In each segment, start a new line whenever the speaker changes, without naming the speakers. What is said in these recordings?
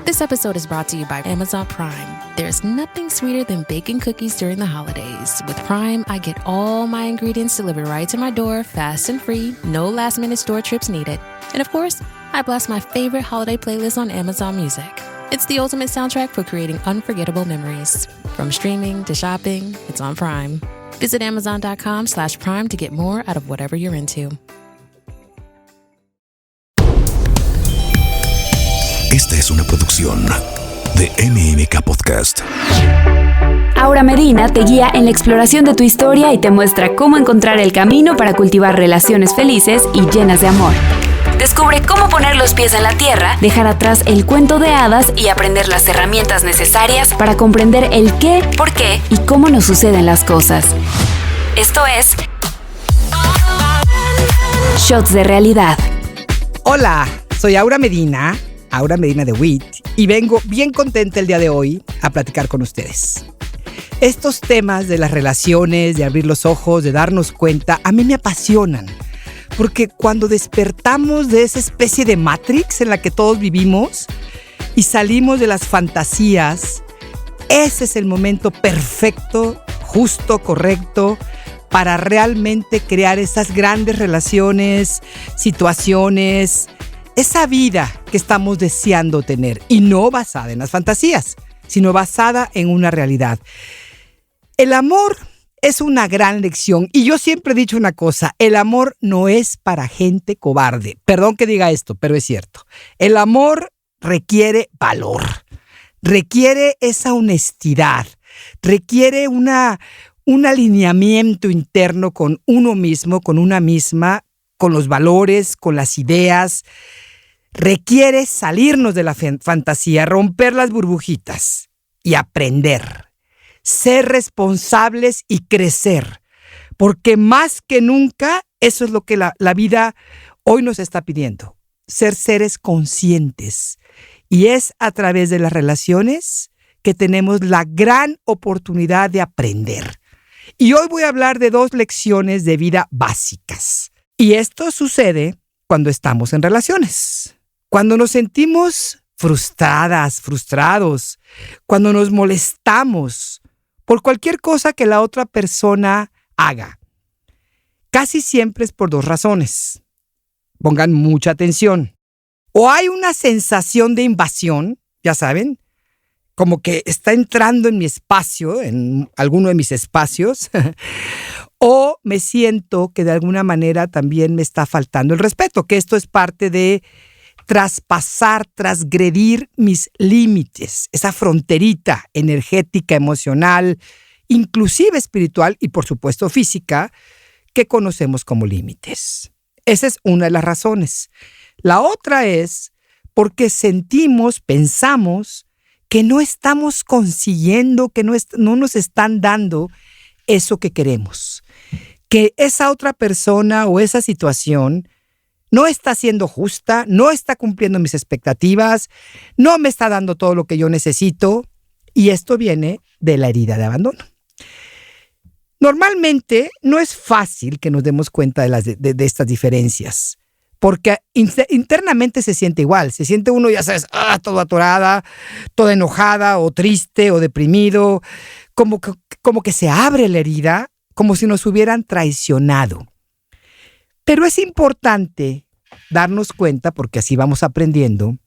This episode is brought to you by Amazon Prime. There's nothing sweeter than baking cookies during the holidays. With Prime, I get all my ingredients delivered right to my door, fast and free, no last-minute store trips needed. And of course, I blast my favorite holiday playlist on Amazon Music. It's the ultimate soundtrack for creating unforgettable memories. From streaming to shopping, it's on Prime. Visit Amazon.com/Prime to get more out of whatever you're into.
Esta es una producción de MMK Podcast.
Aura Medina te guía en la exploración de tu historia y te muestra cómo encontrar el camino para cultivar relaciones felices y llenas de amor. Descubre cómo poner los pies en la tierra, dejar atrás el cuento de hadas y aprender las herramientas necesarias para comprender el qué, por qué y cómo nos suceden las cosas. Esto es Shots de Realidad.
Hola, soy Aura Medina de WIT, y vengo bien contenta el día de hoy a platicar con ustedes. Estos temas de las relaciones, de abrir los ojos, de darnos cuenta, a mí me apasionan. Porque cuando despertamos de esa especie de Matrix en la que todos vivimos y salimos de las fantasías, ese es el momento perfecto, justo, correcto, para realmente crear esas grandes relaciones, situaciones, esa vida que estamos deseando tener, y no basada en las fantasías, sino basada en una realidad. El amor es una gran lección, y yo siempre he dicho una cosa: el amor no es para gente cobarde. Perdón que diga esto, pero es cierto. El amor requiere valor, requiere esa honestidad, requiere un alineamiento interno con uno mismo, con una misma, con los valores, con las ideas. Requiere salirnos de la fantasía, romper las burbujitas y aprender. Ser responsables y crecer. Porque más que nunca, eso es lo que la vida hoy nos está pidiendo. Ser seres conscientes. Y es a través de las relaciones que tenemos la gran oportunidad de aprender. Y hoy voy a hablar de 2 lecciones de vida básicas. Y esto sucede cuando estamos en relaciones. Cuando nos sentimos frustrados, cuando nos molestamos por cualquier cosa que la otra persona haga. Casi siempre es por 2 razones. Pongan mucha atención. O hay una sensación de invasión, ya saben, como que está entrando en mi espacio, en alguno de mis espacios, o me siento que de alguna manera también me está faltando el respeto, que esto es parte de transgredir mis límites, esa fronterita energética, emocional, inclusive espiritual y por supuesto física, que conocemos como límites. Esa es una de las razones. La otra es porque pensamos que no estamos consiguiendo, que no nos están dando eso que queremos. Que esa otra persona o esa situación no está siendo justa, no está cumpliendo mis expectativas, no me está dando todo lo que yo necesito, y esto viene de la herida de abandono. Normalmente no es fácil que nos demos cuenta de estas diferencias, porque internamente se siente igual, se siente uno, ya sabes, todo atorada, toda enojada o triste o deprimido, como que se abre la herida, como si nos hubieran traicionado. Pero es importante darnos cuenta, porque así vamos aprendiendo,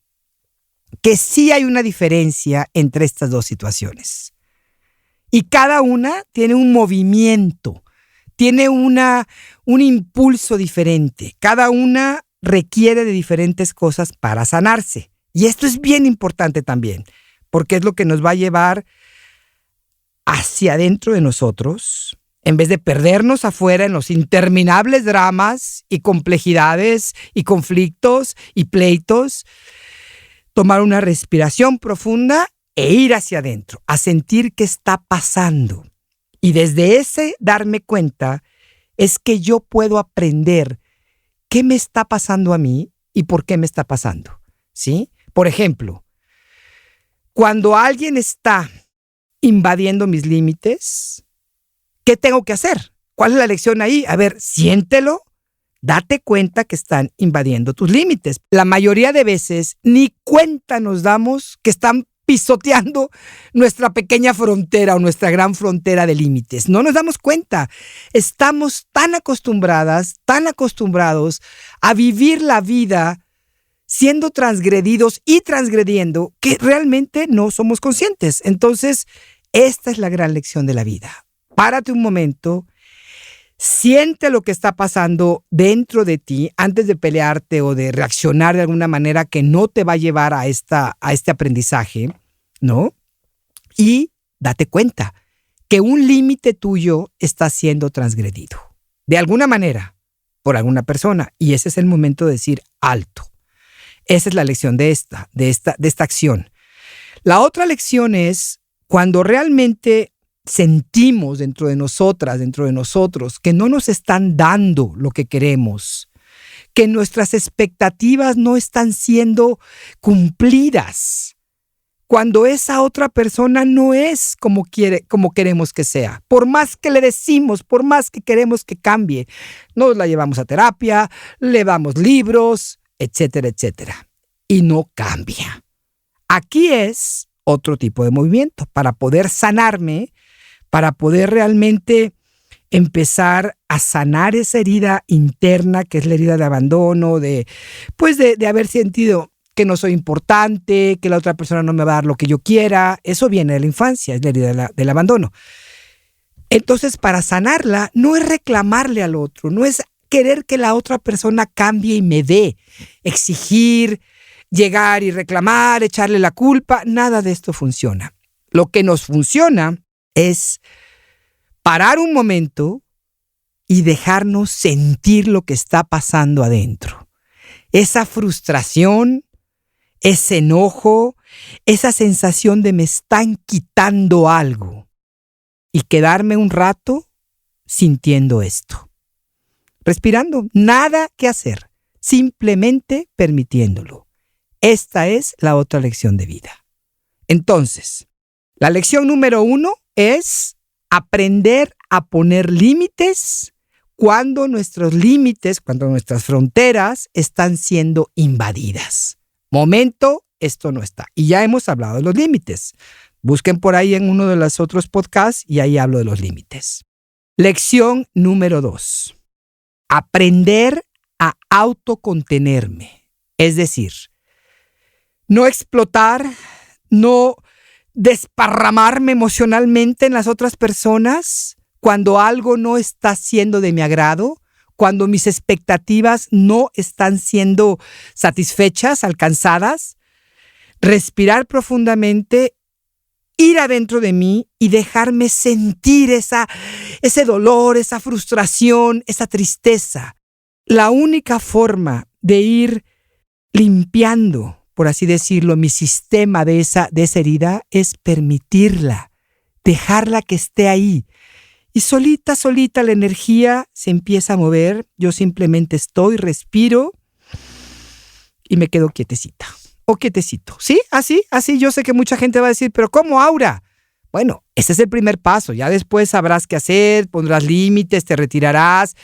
que sí hay una diferencia entre estas 2 situaciones. Y cada una tiene un movimiento, tiene un impulso diferente. Cada una requiere de diferentes cosas para sanarse. Y esto es bien importante también, porque es lo que nos va a llevar hacia adentro de nosotros, en vez de perdernos afuera en los interminables dramas y complejidades y conflictos y pleitos. Tomar una respiración profunda e ir hacia adentro, a sentir qué está pasando. Y desde ese darme cuenta es que yo puedo aprender qué me está pasando a mí y por qué me está pasando, ¿sí? Por ejemplo, cuando alguien está invadiendo mis límites, ¿qué tengo que hacer? ¿Cuál es la lección ahí? A ver, siéntelo, date cuenta que están invadiendo tus límites. La mayoría de veces ni cuenta nos damos que están pisoteando nuestra pequeña frontera o nuestra gran frontera de límites. No nos damos cuenta. Estamos tan acostumbrados a vivir la vida siendo transgredidos y transgrediendo que realmente no somos conscientes. Entonces, esta es la gran lección de la vida. Párate un momento, siente lo que está pasando dentro de ti antes de pelearte o de reaccionar de alguna manera que no te va a llevar a este aprendizaje, ¿no? Y date cuenta que un límite tuyo está siendo transgredido de alguna manera por alguna persona, y ese es el momento de decir alto. Esa es la lección de esta acción. La otra lección es cuando realmente sentimos dentro de nosotros, que no nos están dando lo que queremos, que nuestras expectativas no están siendo cumplidas, cuando esa otra persona no es como queremos que sea. Por más que le decimos, por más que queremos que cambie, nos la llevamos a terapia, le damos libros, etcétera, etcétera, y no cambia. Aquí es otro tipo de movimiento para poder sanarme, para poder realmente empezar a sanar esa herida interna, que es la herida de abandono, de haber sentido que no soy importante, que la otra persona no me va a dar lo que yo quiera. Eso viene de la infancia, es la herida del abandono. Entonces, para sanarla, no es reclamarle al otro, no es querer que la otra persona cambie y me dé, exigir, llegar y reclamar, echarle la culpa. Nada de esto funciona. Lo que nos funciona es parar un momento y dejarnos sentir lo que está pasando adentro. Esa frustración, ese enojo, esa sensación de me están quitando algo. Y quedarme un rato sintiendo esto. Respirando, nada que hacer, simplemente permitiéndolo. Esta es la otra lección de vida. Entonces, la lección número 1 es aprender a poner límites cuando nuestros límites, cuando nuestras fronteras están siendo invadidas. Momento, esto no está. Y ya hemos hablado de los límites. Busquen por ahí en uno de los otros podcasts y ahí hablo de los límites. Lección número 2. Aprender a autocontenerme. Es decir, no explotar, no desparramarme emocionalmente en las otras personas cuando algo no está siendo de mi agrado, cuando mis expectativas no están siendo satisfechas, alcanzadas. Respirar profundamente, ir adentro de mí y dejarme sentir ese dolor, esa frustración, esa tristeza. La única forma de ir limpiando, por así decirlo, mi sistema de esa herida es permitirla, dejarla que esté ahí. Y solita la energía se empieza a mover. Yo simplemente estoy, respiro y me quedo quietecita o quietecito. ¿Sí? Así. Yo sé que mucha gente va a decir, ¿pero cómo, Aura? Bueno, ese es el primer paso. Ya después sabrás qué hacer, pondrás límites, te retirarás,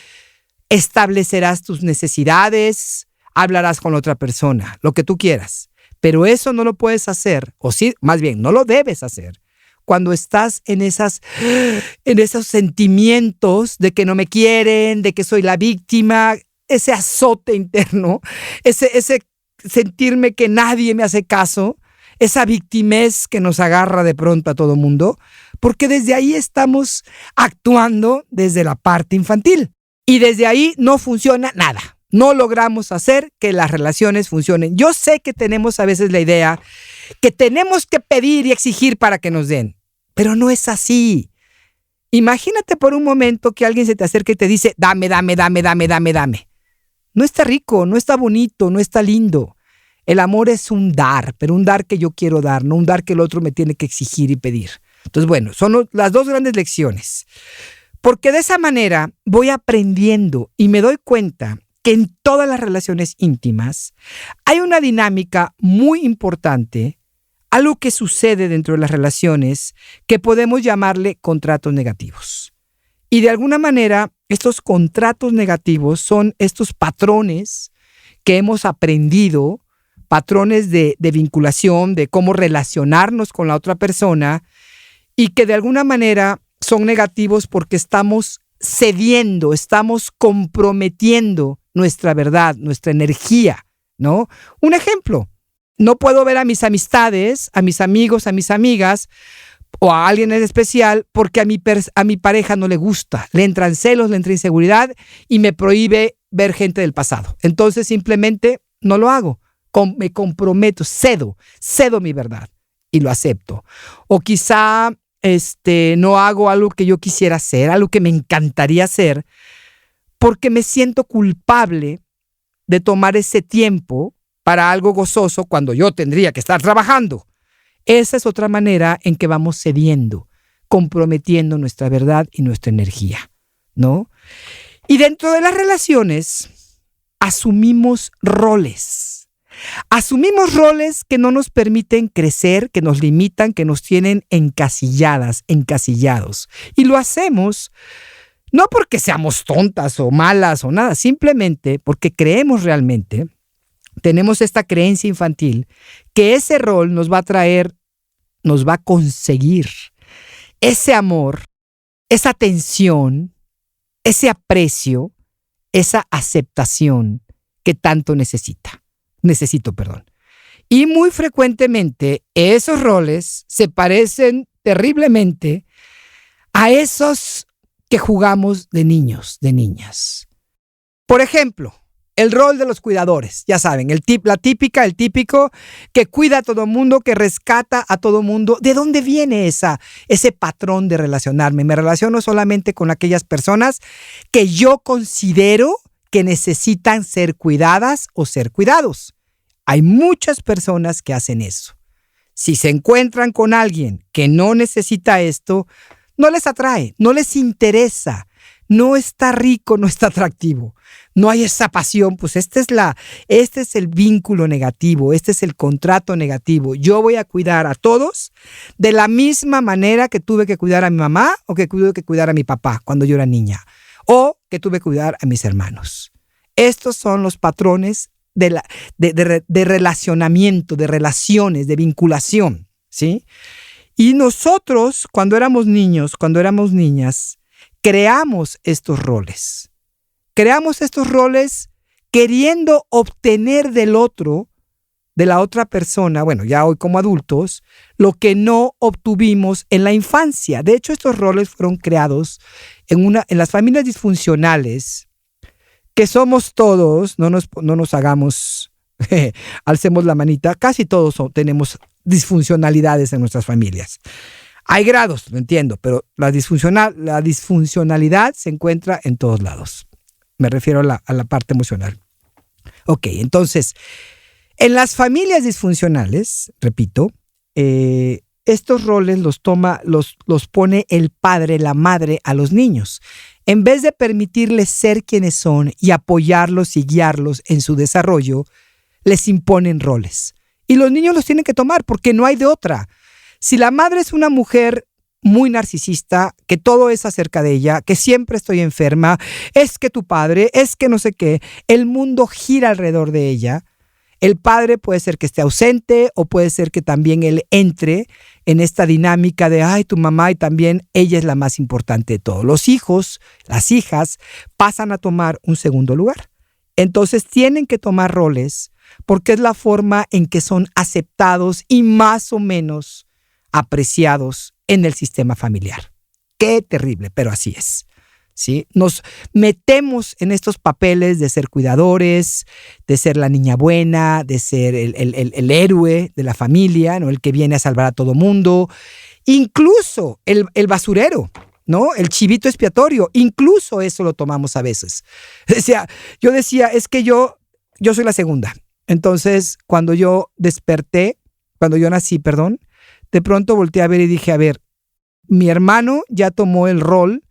establecerás tus necesidades, hablarás con la otra persona, lo que tú quieras. Pero eso no lo puedes hacer, o sí, más bien, no lo debes hacer cuando estás en esos sentimientos de que no me quieren, de que soy la víctima, ese azote interno, ese sentirme que nadie me hace caso, esa victimez que nos agarra de pronto a todo mundo, porque desde ahí estamos actuando desde la parte infantil y desde ahí no funciona nada. No logramos hacer que las relaciones funcionen. Yo sé que tenemos a veces la idea que tenemos que pedir y exigir para que nos den, pero no es así. Imagínate por un momento que alguien se te acerca y te dice, dame. No está rico, no está bonito, no está lindo. El amor es un dar, pero un dar que yo quiero dar, no un dar que el otro me tiene que exigir y pedir. Entonces, bueno, son las dos grandes lecciones. Porque de esa manera voy aprendiendo y me doy cuenta que en todas las relaciones íntimas hay una dinámica muy importante, algo que sucede dentro de las relaciones que podemos llamarle contratos negativos. Y de alguna manera, estos contratos negativos son estos patrones que hemos aprendido, patrones de vinculación, de cómo relacionarnos con la otra persona, y que de alguna manera son negativos porque estamos cediendo, estamos comprometiendo nuestra verdad, nuestra energía, ¿no? Un ejemplo, no puedo ver a mis amistades, a mis amigos, a mis amigas o a alguien en especial porque a mi pareja no le gusta, le entran celos, le entra inseguridad y me prohíbe ver gente del pasado. Entonces simplemente no lo hago, me comprometo, cedo mi verdad y lo acepto. O quizá no hago algo que yo quisiera hacer, algo que me encantaría hacer, porque me siento culpable de tomar ese tiempo para algo gozoso cuando yo tendría que estar trabajando. Esa es otra manera en que vamos cediendo, comprometiendo nuestra verdad y nuestra energía, ¿no? Y dentro de las relaciones asumimos roles. Asumimos roles que no nos permiten crecer, que nos limitan, que nos tienen encasillados. Y lo hacemos no porque seamos tontas o malas o nada, simplemente porque creemos realmente, tenemos esta creencia infantil, que ese rol nos va a traer, nos va a conseguir ese amor, esa atención, ese aprecio, esa aceptación que tanto necesito. Y muy frecuentemente esos roles se parecen terriblemente a esos que jugamos de niños, de niñas. Por ejemplo, el rol de los cuidadores, ya saben, el típico que cuida a todo mundo, que rescata a todo mundo. ¿De dónde viene ese patrón de relacionarme? Me relaciono solamente con aquellas personas que yo considero que necesitan ser cuidadas o ser cuidados. Hay muchas personas que hacen eso. Si se encuentran con alguien que no necesita esto, no les atrae, no les interesa, no está rico, no está atractivo, no hay esa pasión. Pues este es el vínculo negativo, este es el contrato negativo. Yo voy a cuidar a todos de la misma manera que tuve que cuidar a mi mamá o que tuve que cuidar a mi papá cuando yo era niña o que tuve que cuidar a mis hermanos. Estos son los patrones de relacionamiento, de relaciones, de vinculación, ¿sí? Y nosotros, cuando éramos niños, cuando éramos niñas, creamos estos roles. Creamos estos roles queriendo obtener del otro, de la otra persona, bueno, ya hoy como adultos, lo que no obtuvimos en la infancia. De hecho, estos roles fueron creados en las familias disfuncionales, que somos todos, no nos hagamos, alcemos la manita, casi todos tenemos disfuncionalidades en nuestras familias. Hay grados, lo entiendo, pero la disfuncionalidad se encuentra en todos lados. Me refiero a la parte emocional. Ok, entonces, en las familias disfuncionales, repito, estos roles los pone el padre, la madre a los niños. En vez de permitirles ser quienes son y apoyarlos y guiarlos en su desarrollo, les imponen roles. Y los niños los tienen que tomar porque no hay de otra. Si la madre es una mujer muy narcisista, que todo es acerca de ella, que siempre estoy enferma, es que tu padre, es que no sé qué, el mundo gira alrededor de ella. El padre puede ser que esté ausente o puede ser que también él entre en esta dinámica de ay, tu mamá, y también ella es la más importante de todo. Los hijos, las hijas, pasan a tomar un segundo lugar. Entonces tienen que tomar roles porque es la forma en que son aceptados y más o menos apreciados en el sistema familiar. Qué terrible, pero así es. ¿Sí? Nos metemos en estos papeles de ser cuidadores, de ser la niña buena, de ser el héroe de la familia, ¿no? El que viene a salvar a todo mundo, incluso el basurero, ¿no? El chivito expiatorio, incluso eso lo tomamos a veces. Yo decía, es que yo soy la segunda. Entonces, cuando yo nací, de pronto volteé a ver y dije, a ver, mi hermano ya tomó el rol,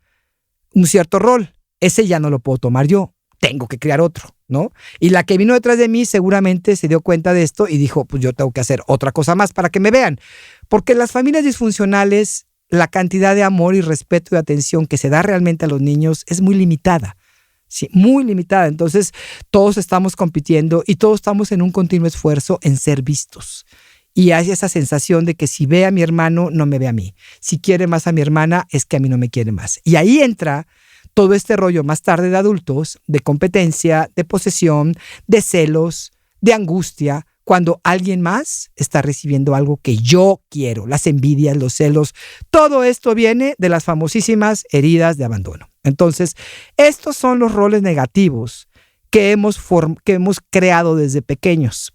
un cierto rol, ese ya no lo puedo tomar yo, tengo que crear otro, ¿no? Y la que vino detrás de mí seguramente se dio cuenta de esto y dijo, pues yo tengo que hacer otra cosa más para que me vean. Porque las familias disfuncionales la cantidad de amor y respeto y atención que se da realmente a los niños es muy limitada. Sí, muy limitada. Entonces, todos estamos compitiendo y todos estamos en un continuo esfuerzo en ser vistos. Y hay esa sensación de que si ve a mi hermano, no me ve a mí. Si quiere más a mi hermana, es que a mí no me quiere más. Y ahí entra todo este rollo más tarde de adultos, de competencia, de posesión, de celos, de angustia, cuando alguien más está recibiendo algo que yo quiero. Las envidias, los celos, todo esto viene de las famosísimas heridas de abandono. Entonces, estos son los roles negativos que hemos creado desde pequeñas,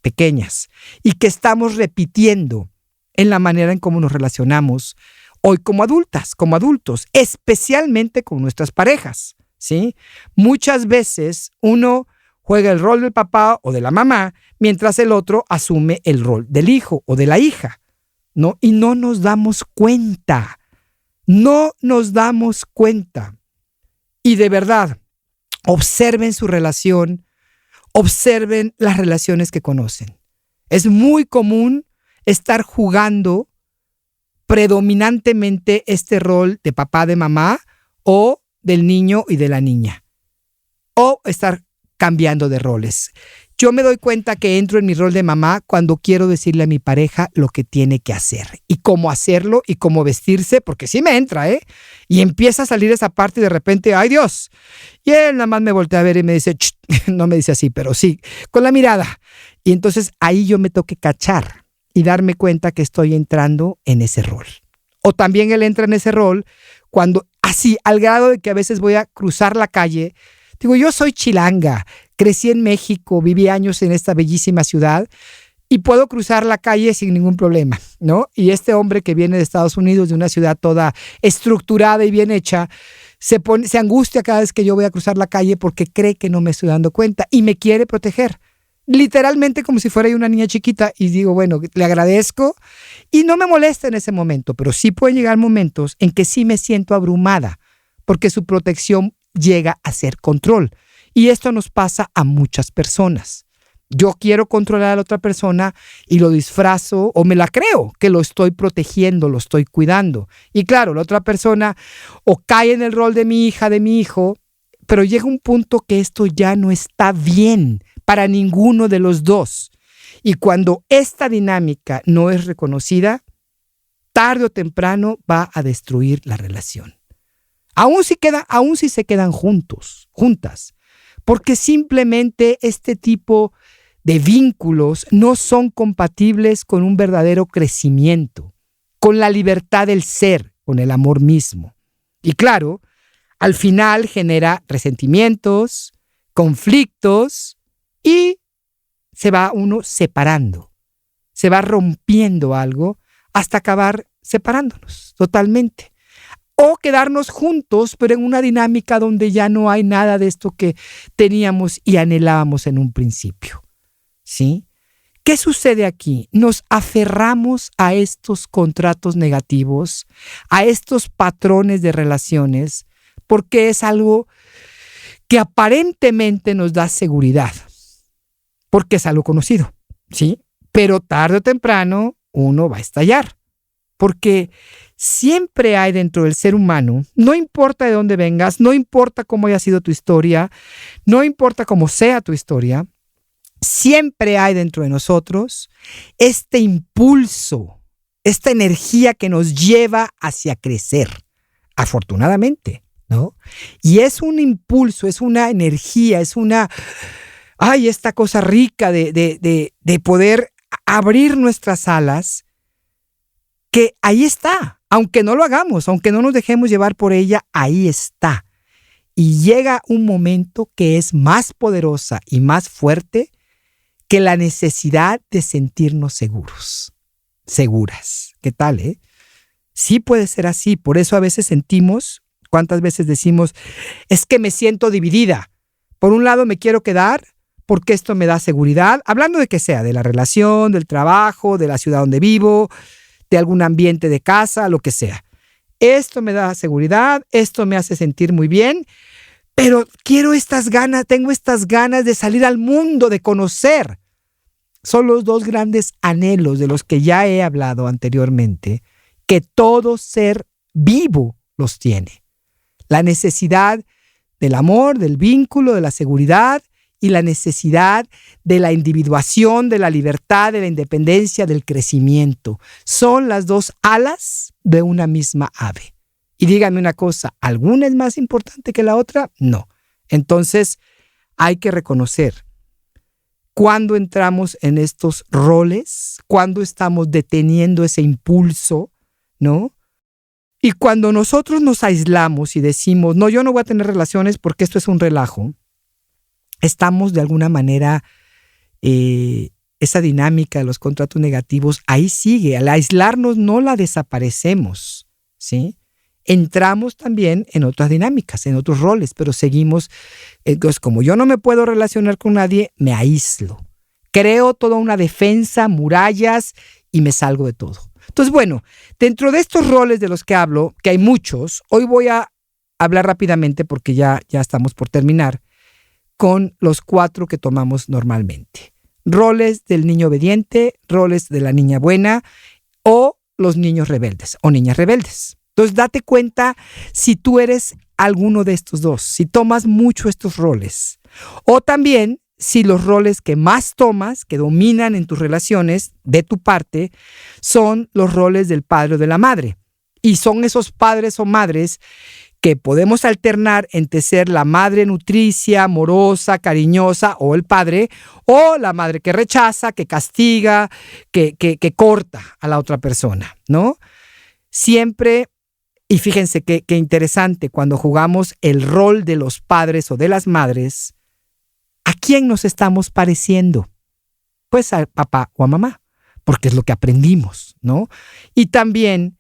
y que estamos repitiendo en la manera en cómo nos relacionamos hoy como adultos, especialmente con nuestras parejas, ¿sí? Muchas veces uno juega el rol del papá o de la mamá, mientras el otro asume el rol del hijo o de la hija, ¿no? Y no nos damos cuenta. Y de verdad, observen su relación, observen las relaciones que conocen. Es muy común estar jugando predominantemente este rol de papá, de mamá, o del niño y de la niña, o estar cambiando de roles. Yo me doy cuenta que entro en mi rol de mamá cuando quiero decirle a mi pareja lo que tiene que hacer y cómo hacerlo y cómo vestirse, porque sí me entra, y empieza a salir esa parte y de repente, ¡ay Dios! Y él nada más me voltea a ver y me dice, no me dice así, pero sí, con la mirada. Y entonces ahí yo me tengo que cachar y darme cuenta que estoy entrando en ese rol. O también él entra en ese rol cuando, así, al grado de que a veces voy a cruzar la calle. Digo, yo soy chilanga, crecí en México, viví años en esta bellísima ciudad y puedo cruzar la calle sin ningún problema, ¿no? Y este hombre que viene de Estados Unidos, de una ciudad toda estructurada y bien hecha, se angustia cada vez que yo voy a cruzar la calle porque cree que no me estoy dando cuenta y me quiere proteger. Literalmente como si fuera yo una niña chiquita, y digo, bueno, le agradezco y no me molesta en ese momento, pero sí pueden llegar momentos en que sí me siento abrumada porque su protección llega a ser control. Y esto nos pasa a muchas personas. Yo quiero controlar a la otra persona y lo disfrazo o me la creo que lo estoy protegiendo, lo estoy cuidando. Y claro, la otra persona o cae en el rol de mi hija, de mi hijo, pero llega un punto que esto ya no está bien para ninguno de los dos. Y cuando esta dinámica no es reconocida, tarde o temprano va a destruir la relación. Aún si se quedan juntas, porque simplemente este tipo de vínculos no son compatibles con un verdadero crecimiento, con la libertad del ser, con el amor mismo. Y claro, al final genera resentimientos, conflictos y se va uno separando, se va rompiendo algo hasta acabar separándonos totalmente. O quedarnos juntos, pero en una dinámica donde ya no hay nada de esto que teníamos y anhelábamos en un principio. ¿Sí? ¿Qué sucede aquí? Nos aferramos a estos contratos negativos, a estos patrones de relaciones, porque es algo que aparentemente nos da seguridad, porque es algo conocido, ¿sí? Pero tarde o temprano uno va a estallar, porque siempre hay dentro del ser humano, no importa de dónde vengas, no importa cómo haya sido tu historia, no importa cómo sea tu historia, siempre hay dentro de nosotros este impulso, esta energía que nos lleva hacia crecer, afortunadamente, ¿no? Y es un impulso, es una energía, es esta cosa rica de poder abrir nuestras alas, que ahí está, aunque no lo hagamos, aunque no nos dejemos llevar por ella, ahí está. Y llega un momento que es más poderosa y más fuerte que la necesidad de sentirnos seguras. ¿Qué tal, Sí puede ser así, por eso a veces sentimos, ¿cuántas veces decimos? Es que me siento dividida. Por un lado me quiero quedar porque esto me da seguridad, hablando de que sea, de la relación, del trabajo, de la ciudad donde vivo, de algún ambiente de casa, lo que sea. Esto me da seguridad, esto me hace sentir muy bien, pero tengo estas ganas de salir al mundo, de conocer. Son los dos grandes anhelos de los que ya he hablado anteriormente, que todo ser vivo los tiene. La necesidad del amor, del vínculo, de la seguridad y la necesidad de la individuación, de la libertad, de la independencia, del crecimiento. Son las dos alas de una misma ave. Y díganme una cosa, ¿alguna es más importante que la otra? No. Entonces, hay que reconocer cuando entramos en estos roles, cuando estamos deteniendo ese impulso, ¿no? Y cuando nosotros nos aislamos y decimos, no, yo no voy a tener relaciones porque esto es un relajo, estamos de alguna manera, esa dinámica de los contratos negativos, ahí sigue. Al aislarnos no la desaparecemos, ¿sí? Entramos también en otras dinámicas, en otros roles, pero seguimos. Entonces, como yo no me puedo relacionar con nadie, me aíslo. Creo toda una defensa, murallas y me salgo de todo. Entonces, bueno, dentro de estos roles de los que hablo, que hay muchos, hoy voy a hablar rápidamente porque ya estamos por terminar, con los 4 que tomamos normalmente. Roles del niño obediente, roles de la niña buena o los niños rebeldes o niñas rebeldes. Entonces, date cuenta si tú eres alguno de estos dos, si tomas mucho estos roles. O también si los roles que más tomas, que dominan en tus relaciones de tu parte, son los roles del padre o de la madre. Y son esos padres o madres que podemos alternar entre ser la madre nutricia, amorosa, cariñosa, o el padre, o la madre que rechaza, que castiga, que corta a la otra persona, ¿no? Siempre. Y fíjense qué interesante, cuando jugamos el rol de los padres o de las madres, ¿a quién nos estamos pareciendo? Pues a papá o a mamá, porque es lo que aprendimos, ¿no? Y también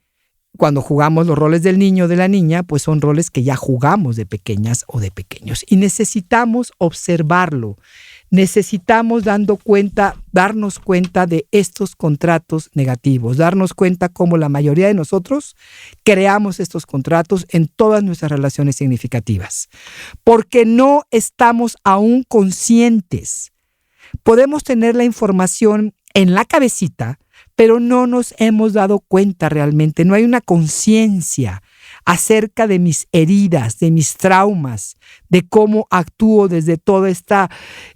cuando jugamos los roles del niño o de la niña, pues son roles que ya jugamos de pequeñas o de pequeños. Y necesitamos observarlo. Necesitamos darnos cuenta de estos contratos negativos, darnos cuenta cómo la mayoría de nosotros creamos estos contratos en todas nuestras relaciones significativas, porque no estamos aún conscientes. Podemos tener la información en la cabecita, pero no nos hemos dado cuenta realmente, no hay una conciencia acerca de mis heridas, de mis traumas, de cómo actúo desde todo este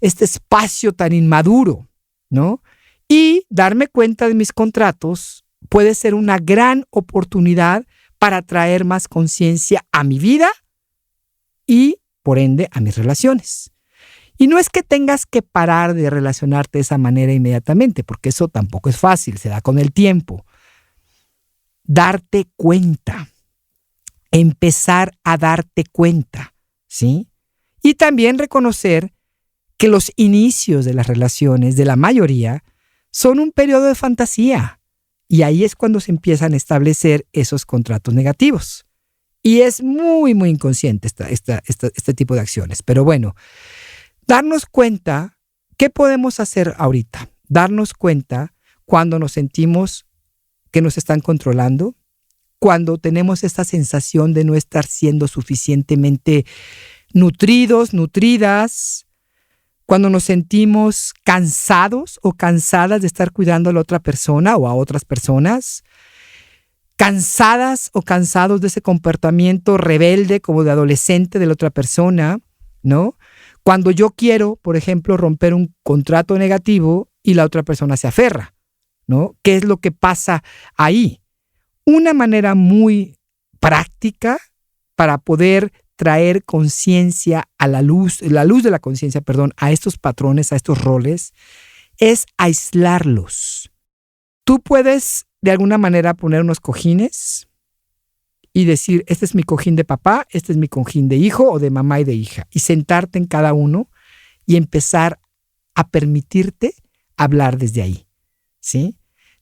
espacio tan inmaduro, ¿no? Y darme cuenta de mis contratos puede ser una gran oportunidad para traer más conciencia a mi vida y, por ende, a mis relaciones. Y no es que tengas que parar de relacionarte de esa manera inmediatamente, porque eso tampoco es fácil, se da con el tiempo. Darte cuenta. Empezar a darte cuenta, ¿sí? Y también reconocer que los inicios de las relaciones de la mayoría son un periodo de fantasía y ahí es cuando se empiezan a establecer esos contratos negativos. Y es muy, muy inconsciente este tipo de acciones. Pero bueno, darnos cuenta, ¿qué podemos hacer ahorita? Darnos cuenta cuando nos sentimos que nos están controlando, cuando tenemos esta sensación de no estar siendo suficientemente nutridos, nutridas, cuando nos sentimos cansados o cansadas de estar cuidando a la otra persona o a otras personas, cansadas o cansados de ese comportamiento rebelde como de adolescente de la otra persona, ¿no? Cuando yo quiero, por ejemplo, romper un contrato negativo y la otra persona se aferra, ¿no? ¿Qué es lo que pasa ahí? Una manera muy práctica para poder traer conciencia a la luz de la conciencia, a estos patrones, a estos roles, es aislarlos. Tú puedes de alguna manera poner unos cojines y decir, este es mi cojín de papá, este es mi cojín de hijo o de mamá y de hija, y sentarte en cada uno y empezar a permitirte hablar desde ahí, ¿sí?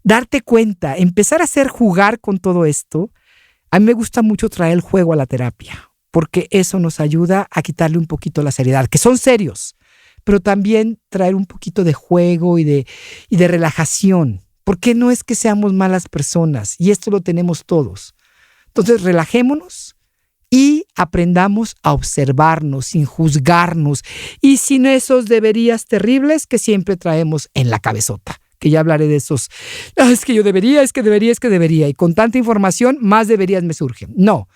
Darte cuenta, empezar a hacer jugar con todo esto. A mí me gusta mucho traer el juego a la terapia, porque eso nos ayuda a quitarle un poquito la seriedad, que son serios, pero también traer un poquito de juego y de relajación, porque no es que seamos malas personas, y esto lo tenemos todos. Entonces, relajémonos y aprendamos a observarnos sin juzgarnos y sin esos deberías terribles que siempre traemos en la cabezota, que ya hablaré de esos. Es que yo debería, es que debería. Y con tanta información, más deberías me surgen. No.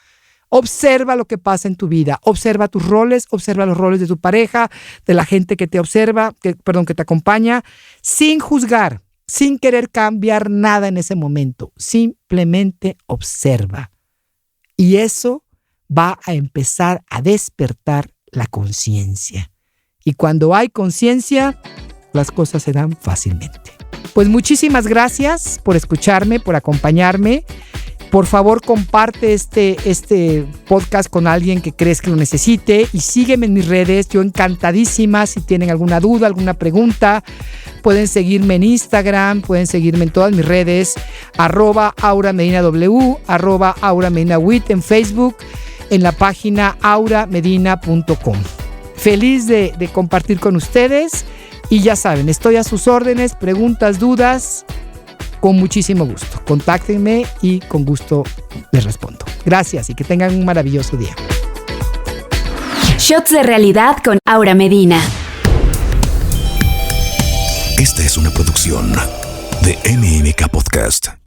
Observa lo que pasa en tu vida. Observa tus roles, observa los roles de tu pareja, de la gente que te observa, que te acompaña, sin juzgar, sin querer cambiar nada en ese momento. Simplemente observa. Y eso va a empezar a despertar la conciencia. Y cuando hay conciencia, las cosas se dan fácilmente. Pues muchísimas gracias por escucharme, por acompañarme. Por favor, comparte este podcast con alguien que crees que lo necesite y sígueme en mis redes. Yo encantadísima. Si tienen alguna duda, alguna pregunta, pueden seguirme en Instagram, pueden seguirme en todas mis redes, @AuraMedinaW, @AuraMedinaWit en Facebook, en la página auramedina.com. Feliz de compartir con ustedes y ya saben, estoy a sus órdenes, preguntas, dudas, con muchísimo gusto. Contáctenme y con gusto les respondo. Gracias y que tengan un maravilloso día.
Shots de realidad con Aura Medina.
Esta es una producción de MMK Podcast.